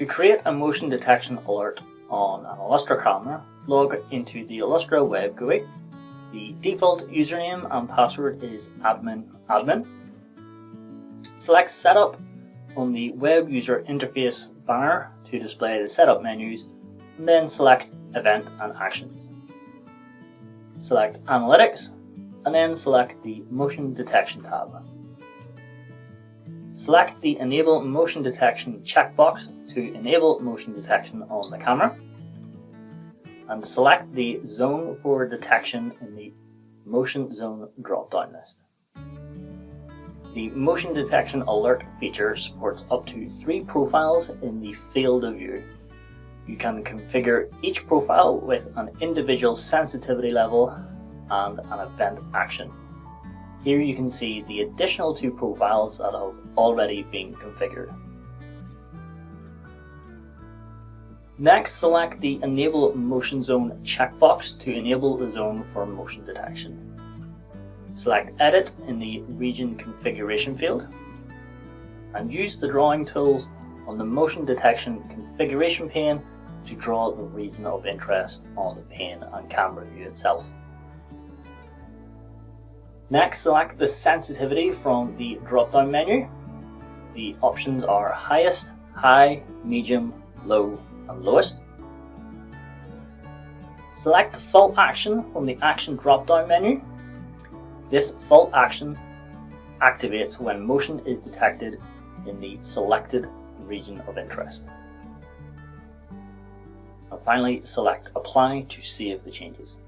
To create a motion detection alert on an Illustra camera, log into the Illustra Web Gui. The default username and password is admin. Select Setup on the Web User Interface banner to display the setup menus, and then select Event and Actions. Select Analytics, and then select the Motion Detection tab. Select the Enable Motion Detection checkbox to enable motion detection on the camera, and select the zone for detection in the Motion Zone drop-down list. The Motion Detection Alert feature supports up to 3 profiles in the field of view. You can configure each profile with an individual sensitivity level and an event action. Here you can see the additional 2 profiles that have already been configured. Next, select the Enable Motion Zone checkbox to enable the zone for motion detection. Select Edit in the Region Configuration field, and use the drawing tools on the Motion Detection Configuration pane to draw the region of interest on the pane and camera view itself. Next, select the sensitivity from the drop-down menu. The options are Highest, High, Medium, Low, and Lowest. Select Fault Action from the Action drop-down menu. This fault action activates when motion is detected in the selected region of interest. And finally, select Apply to save the changes.